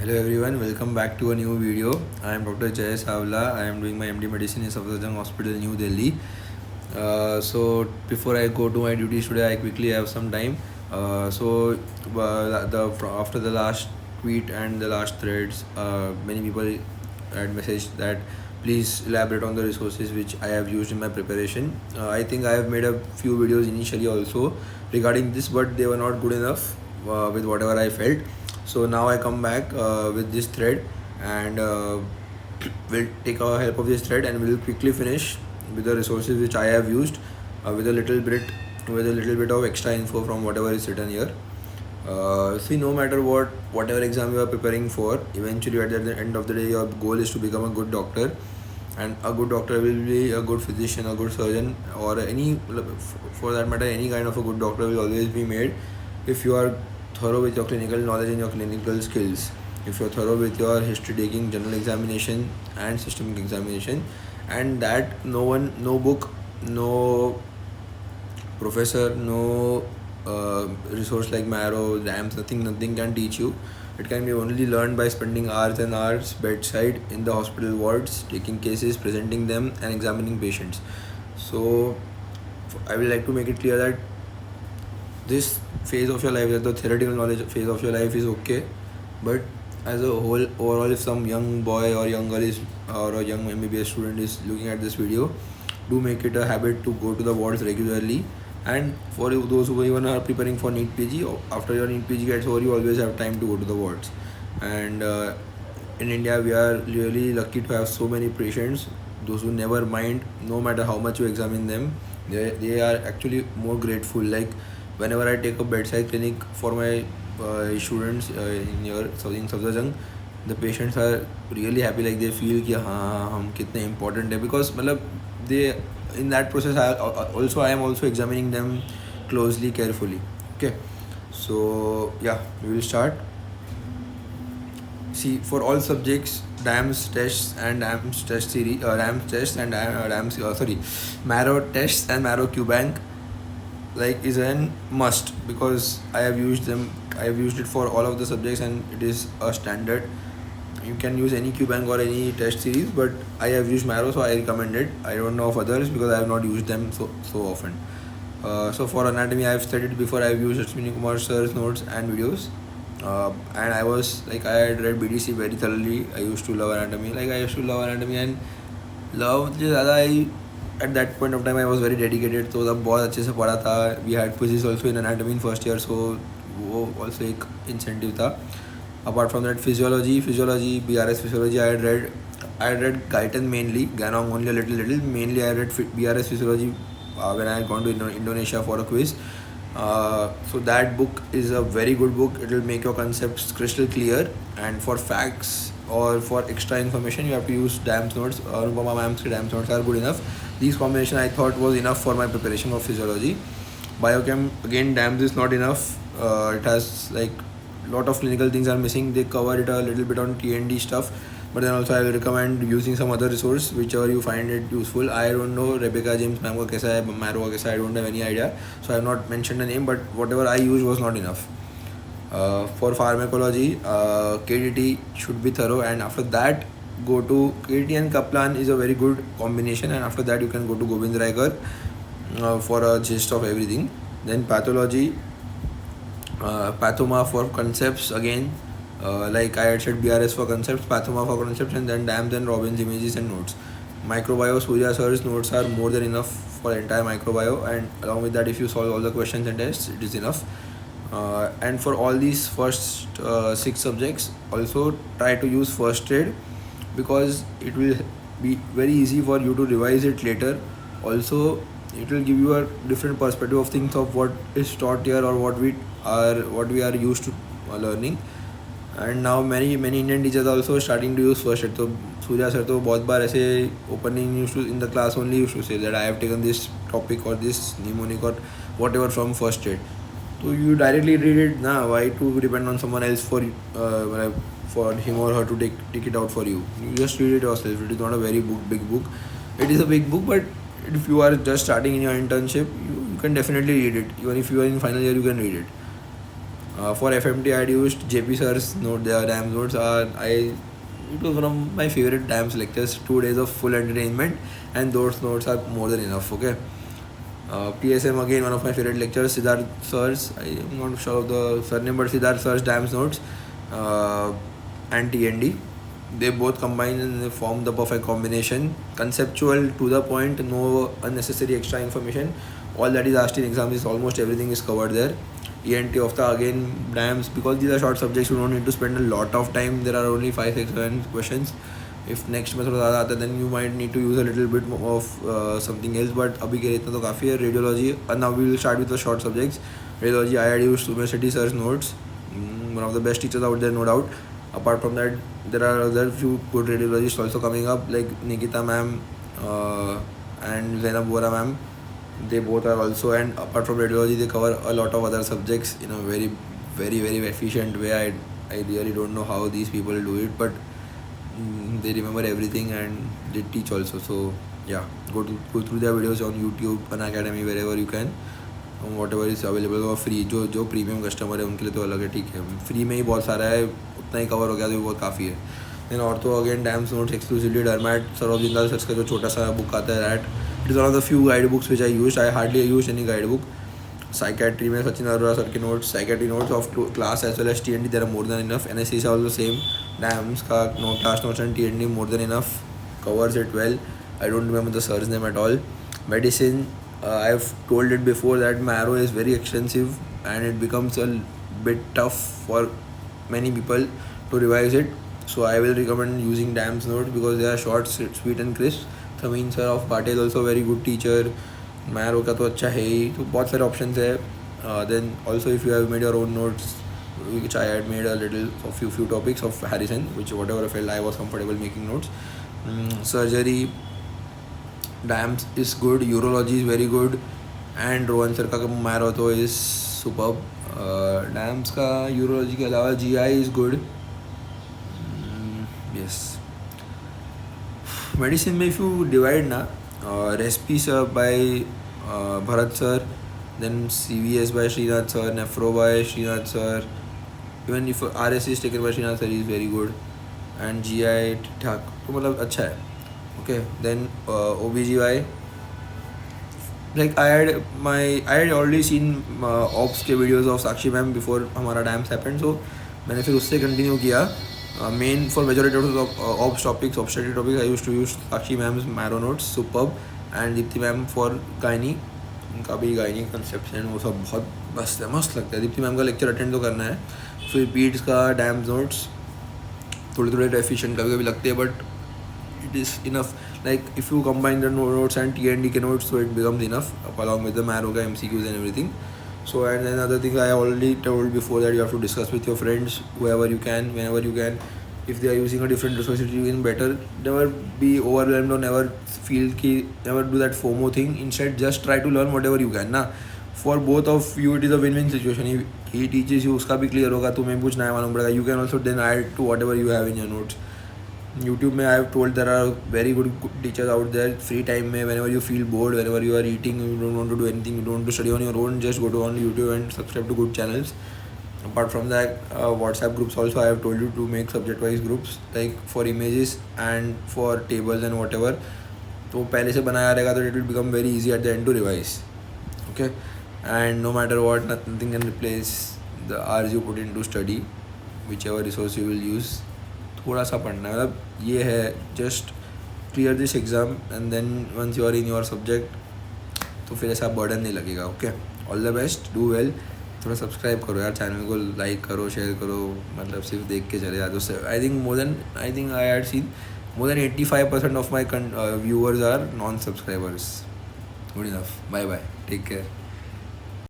Hello everyone, welcome back to a new video. I am Dr. Jay Savla. I am doing my MD Medicine in Safdarjung Hospital, New Delhi. So before I go to my duties today, I quickly have some time. After the last tweet and the last threads, many people had messaged that please elaborate on the resources which I have used in my preparation. I think I have made a few videos initially also regarding this, but they were not good enough with whatever I felt. So now I come back with this thread, and we'll take our help of this thread and we'll quickly finish with the resources which I have used with a little bit of extra info from whatever is written here. See, no matter whatever exam you are preparing for, eventually at the end of the day your goal is to become a good doctor, and a good doctor will be a good physician, a good surgeon, or any, for that matter, any kind of a good doctor will always be made if you are thorough with your clinical knowledge and your clinical skills, if you're thorough with your history taking, general examination and systemic examination, and that no book, no professor, no resource like Marrow, RAMS, nothing can teach you. It can be only learned by spending hours and hours bedside in the hospital wards, taking cases, presenting them, and examining patients. So I will like to make it clear that this phase of your life, that the theoretical knowledge phase of your life is okay, but as a whole, overall, if some young boy or young girl is, or a young MBBS student is looking at this video, do make it a habit to go to the wards regularly. And for those who even are preparing for NEET PG, after your NEET PG gets over, you always have time to go to the wards. And in India, we are really lucky to have so many patients, those who never mind, no matter how much you examine them, they are actually more grateful. Like whenever I take a bedside clinic for my students in Safdarjung, the patients are really happy. Like they feel कि हाँ हम कितने important है, because मतलब they, in that process I am also examining them closely, carefully. Okay, so yeah, we will start. See, for all subjects, DAMS tests and DAMS test series, RAMS tests and Marrow tests and Marrow QBank like is an must, because I have used it for all of the subjects and it is a standard. You can use any QBank or any test series, but I have used Marrow, so I recommend it. I don't know of others because I have not used them so often. So for anatomy, I have studied before. I have used Ashwini Kumar sir's notes and videos, and I had read BDC very thoroughly. I used to love anatomy. And love ज़्यादा at that point of time I was very dedicated, तो तब बहुत अच्छे से पढ़ा था. We had physics also in anatomy in first year, so वो also एक incentive था. Apart from that, physiology, BRS physiology, I had read Guyton mainly, Ganong only a little. Mainly I read BRS physiology when I had gone to Indonesia for a quiz. So that book is a very good book. It will make your concepts crystal clear, and for facts or for extra information you have to use DAMS notes. Anupama ma'am's DAMS notes are good enough. These combination I thought was enough for my preparation of physiology. Biochem, again, DAMS is not enough. It has like lot of clinical things are missing. They cover it a little bit on T&D stuff, but then also I will recommend using some other resource whichever you find it useful. I don't know Rebecca James ma'am ka kaisa hai, Marrow ka kaisa hai, I don't have any idea, so I have not mentioned a name, but whatever I used was not enough. For pharmacology, KDT should be thorough, and after that go to KDT and Kaplan is a very good combination, and after that you can go to Govind Raikar for a gist of everything. Then pathology, Pathoma for concepts again, like I had said, BRS for concepts, Pathoma for concepts, and then DAMS and Robbins images and notes. Microbio, Surya sir's notes are more than enough for entire microbio, and along with that, if you solve all the questions and tests, it is enough. And for all these first 6 subjects, also try to use first aid, because it will be very easy for you to revise it later. Also, it will give you a different perspective of things, of what is taught here or what we are used to learning. And now many Indian teachers also starting to use first aid. So Surya sir तो बहुत बार ऐसे opening used to in the class only used to say that I have taken this topic or this mnemonic or whatever from first aid. So you directly read it. Nah, why to depend on someone else for him or her to take it out for you? You just read it yourself. It is not a very big book. It is a big book, but if you are just starting in your internship, you can definitely read it. Even if you are in final year, you can read it. For FMT, I had used JP sir's note, their DAMS notes. It was one of my favorite DAMS lectures. 2 days of full entertainment, and those notes are more than enough. Okay. PSM again, one of my favorite lectures. Siddharth sir's. I am not sure of the surname, but Siddharth sir's DAMS notes and TND. They both combine and they form the perfect combination. Conceptual, to the point, no unnecessary extra information. All that is asked in exams is almost everything is covered there. ENT of the again DAMs, because these are short subjects, you don't need to spend a lot of time. There are only 5, 6, 7 questions. If next में थोड़ा ज़्यादा आता है, then you might need to use a little bit more of something else. But अभी के लिए इतना तो काफ़ी है. Radiology, and now we will start with the short subjects. Radiology, I had used Sumer City sir's notes. One of the best teachers out there, no doubt. Apart from that, there are other few good radiologists also coming up, like Nikita ma'am and Zainab Bora ma'am. They both are also, and apart from radiology, they cover a lot of other subjects in a very, very, very efficient way. I really don't know how these people do it, but they remember everything and they teach also. So yeah, go through their videos on YouTube, Unacademy, wherever you can. Whatever is available और free जो premium customer है उनके लिए तो अलग है, ठीक है. फ्री में ही बहुत सारा है, उतना ही कवर हो गया तो बहुत काफ़ी है. Then ortho again DAMS notes exclusively dermat Saurabh Jindal sir का जो छोटा सा बुक आता है that it is one of the few guide books which I use. I hardly use any guide book. Psychiatry में सचिन अरोरा सर के notes, psychiatry notes of class as well as TND there are more than enough. NSC is also same. DAMS का note class notes and TND more than enough, covers it well. I don't remember the sir's name at all. Medicine, I've told it before that Marrow is very extensive and it becomes a bit tough for many people to revise it. So I will recommend using DAMS notes because they are short, sweet and crisp. Thameen sir of Patel is also very good teacher. Marrow का तो अच्छा है ही, तो बहुत सारे options है. Then also if you have made your own notes, which I had made a little of few topics of Harrison, which whatever I felt I was comfortable making notes. Surgery, DAMS is good. Urology is very good. And Rohan sir का Marrow तो is superb. DAMS का urology के अलावा GI is good. Yes. Medicine में if you divide ना, Respi sir by Bharat sir, then CVS by Srinath sir, Nephro by Srinath sir. Even if RS is taken by Srinath sir, he is very good. And GI ठीक ठाक, तो मतलब अच्छा है. Okay, then OBGY, like I had already seen ops के videos of Sakshi ma'am before हमारा DAMS happened, so मैंने फिर उससे continue किया. Main for majority of ops topics, obstetric topics, I used to use Sakshi ma'am's Marrow notes, superb. And Deepthi ma'am for gynae, उनका भी gynae conception वो सब बहुत मस्त लगता है. दीप्ति मैम का लेक्चर अटेंड तो करना है. फिर पीड्स का DAMS नोट्स थोड़े एफिशिएंट कभी कभी लगते हैं, but it is enough. Like if you combine the notes and TND के notes, so it becomes enough along with the Marrow का MCQs and everything. So and then other things I already told before that you have to discuss with your friends, whoever you can, whenever you can. If they are using a different resource, you can better never be overwhelmed or never do that FOMO thing. Instead, just try to learn whatever you can. ना for both of you it is a win-win situation. He teaches you, उसका भी clear होगा, तुम्हें कुछ नया मालूम पड़ेगा. You can also then add to whatever you have in your notes. YouTube में I have told there are very good teachers out there. Free time में whenever you feel bored, whenever you are eating, you don't want to do anything, you don't want to study on your own, just go to on YouTube and subscribe to good channels. Apart from that, WhatsApp groups also I have told you to make subject wise groups, like for images and for tables and whatever. तो पहले से बनाया रहेगा तो it will become very easy at the end to revise. Okay, and no matter what, nothing can replace the hours you put into study, whichever resource you will use. थोड़ा सा पढ़ना है, मतलब ये है just clear this exam and then once you are in your subject तो फिर ऐसा बर्डन नहीं लगेगा. Okay, all the best, do well. थोड़ा सब्सक्राइब करो यार, चैनल को लाइक करो, शेयर करो, मतलब सिर्फ देख के चले जाते हो. I think I had seen more than 85% of my viewers are non-subscribers. Good enough. Bye bye. Take care.